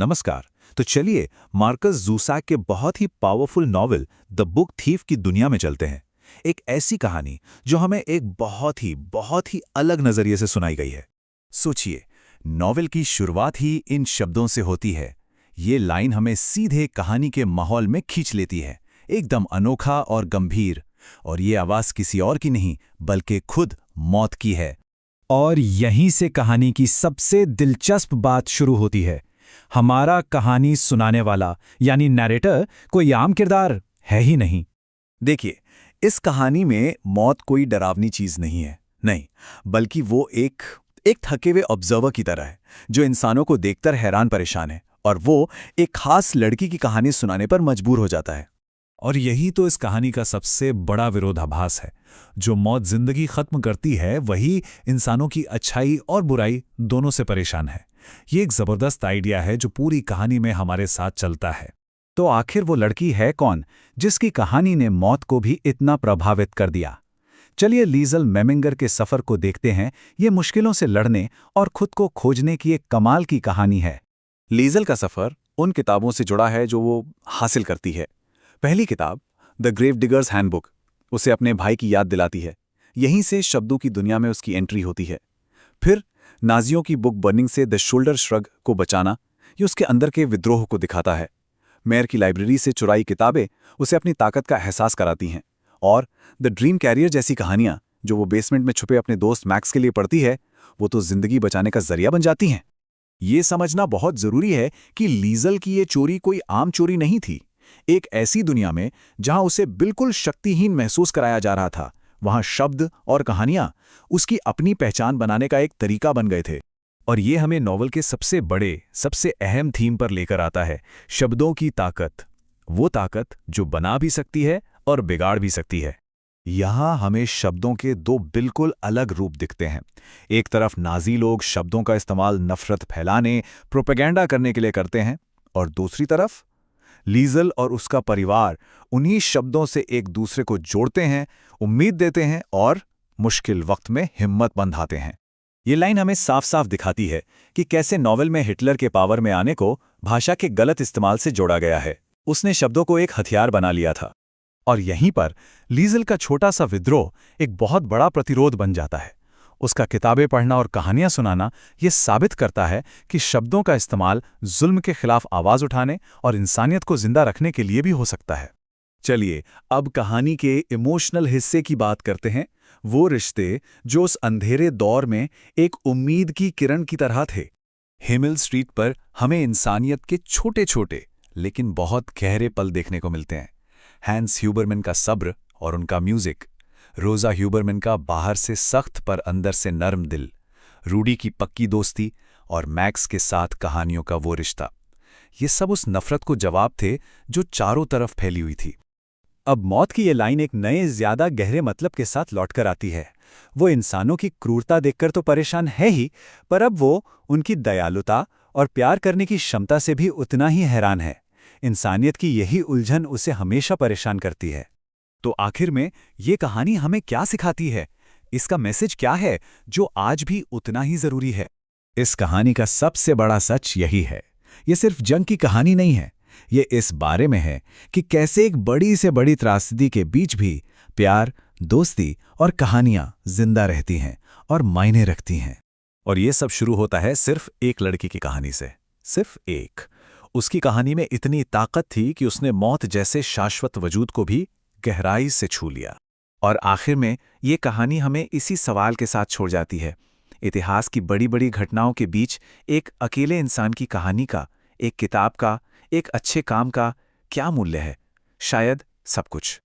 नमस्कार। तो चलिए मार्कस ज़ूसाक के बहुत ही powerful novel the book thief की दुनिया में चलते हैं। एक ऐसी कहानी जो हमें एक बहुत ही अलग नजरिए से सुनाई गई है। सोचिए, नॉवल की शुरुआत ही इन शब्दों से होती है। ये लाइन हमें सीधे कहानी के माहौल में खींच लेती है, एकदम अनोखा और गंभीर। और ये आवाज किसी और की नहीं बल्कि खुद मौत की है। और यहीं से कहानी की सबसे दिलचस्प बात शुरू होती है। हमारा कहानी सुनाने वाला यानी नैरेटर कोई आम किरदार है ही नहीं। देखिए, इस कहानी में मौत कोई डरावनी चीज नहीं है, नहीं, बल्कि वो एक थके हुए ऑब्जर्वर की तरह है जो इंसानों को देखकर हैरान परेशान है, और वो एक खास लड़की की कहानी सुनाने पर मजबूर हो जाता है। और यही तो इस कहानी का सबसे बड़ा विरोधाभास है। जो मौत जिंदगी खत्म करती है, वही इंसानों की अच्छाई और बुराई दोनों से परेशान है। ये एक जबरदस्त आइडिया है जो पूरी कहानी में हमारे साथ चलता है। तो आखिर वो लड़की है कौन जिसकी कहानी ने मौत को भी इतना प्रभावित कर दिया? चलिए लीज़ल मेमिंगर के सफर को देखते हैं। ये मुश्किलों से लड़ने और खुद को खोजने की एक कमाल की कहानी है। लीज़ल का सफर उन किताबों से जुड़ा है जो वो हासिल करती है। पहली किताब द ग्रेव डिगर्स हैंडबुक उसे अपने भाई की याद दिलाती है। यहीं से शब्दों की दुनिया में उसकी एंट्री होती है। फिर नाजियों की बुक बर्निंग से द शोल्डर श्रग को बचाना, ये उसके अंदर के विद्रोह को दिखाता है। मेयर की लाइब्रेरी से चुराई किताबें उसे अपनी ताकत का एहसास कराती हैं। और द ड्रीम कैरियर जैसी कहानियां जो वो बेसमेंट में छुपे अपने दोस्त मैक्स के लिए पढ़ती है, वो तो जिंदगी बचाने का जरिया बन जाती हैं। ये समझना बहुत जरूरी है कि लीज़ल की ये चोरी कोई आम चोरी नहीं थी। एक ऐसी दुनिया में जहां उसे बिल्कुल शक्तिहीन महसूस कराया जा रहा था, वहां शब्द और कहानियां उसकी अपनी पहचान बनाने का एक तरीका बन गए थे। और ये हमें नॉवल के सबसे बड़े, सबसे अहम थीम पर लेकर आता है, शब्दों की ताकत। वो ताकत जो बना भी सकती है और बिगाड़ भी सकती है। यहाँ हमें शब्दों के दो बिल्कुल अलग रूप दिखते हैं। एक तरफ नाजी लोग शब्दों का इस्तेमाल नफरत फैलाने, प्रोपेगेंडा करने के लिए करते हैं, और दूसरी तरफ लीज़ल और उसका परिवार उन्हीं शब्दों से एक दूसरे को जोड़ते हैं, उम्मीद देते हैं और मुश्किल वक्त में हिम्मत बंधाते हैं। ये लाइन हमें साफ साफ दिखाती है कि कैसे नॉवल में हिटलर के पावर में आने को भाषा के गलत इस्तेमाल से जोड़ा गया है। उसने शब्दों को एक हथियार बना लिया था, और यहीं पर लीज़ल का छोटा सा विद्रोह एक बहुत बड़ा प्रतिरोध बन जाता है। उसका किताबें पढ़ना और कहानियां सुनाना ये साबित करता है कि शब्दों का इस्तेमाल जुल्म के खिलाफ आवाज उठाने और इंसानियत को जिंदा रखने के लिए भी हो सकता है। चलिए अब कहानी के इमोशनल हिस्से की बात करते हैं। वो रिश्ते जो उस अंधेरे दौर में एक उम्मीद की किरण की तरह थे। हिमिल स्ट्रीट पर हमें इंसानियत के छोटे छोटे लेकिन बहुत गहरे पल देखने को मिलते हैं। हैंस ह्यूबरमैन का सब्र और उनका म्यूजिक, रोजा ह्यूबरमैन का बाहर से सख्त पर अंदर से नर्म दिल, रूडी की पक्की दोस्ती और मैक्स के साथ कहानियों का वो रिश्ता, ये सब उस नफरत को जवाब थे जो चारों तरफ फैली हुई थी। अब मौत की ये लाइन एक नए ज्यादा गहरे मतलब के साथ लौटकर आती है। वो इंसानों की क्रूरता देखकर तो परेशान है ही, पर अब वो उनकी दयालुता और प्यार करने की क्षमता से भी उतना ही हैरान है। इंसानियत की यही उलझन उसे हमेशा परेशान करती है। तो आखिर में ये कहानी हमें क्या सिखाती है? इसका मैसेज क्या है जो आज भी उतना ही जरूरी है? इस कहानी का सबसे बड़ा सच यही है, ये सिर्फ जंग की कहानी नहीं है। ये इस बारे में है कि कैसे एक बड़ी से बड़ी त्रासदी के बीच भी प्यार, दोस्ती और कहानियां जिंदा रहती हैं और मायने रखती हैं। और ये सब शुरू होता है सिर्फ एक लड़की की कहानी से, सिर्फ एक। उसकी कहानी में इतनी ताकत थी कि उसने मौत जैसे शाश्वत वजूद को भी गहराई से छू लिया। और आखिर में ये कहानी हमें इसी सवाल के साथ छोड़ जाती है, इतिहास की बड़ी बड़ी घटनाओं के बीच एक अकेले इंसान की कहानी का, एक किताब का, एक अच्छे काम का क्या मूल्य है? शायद सब कुछ।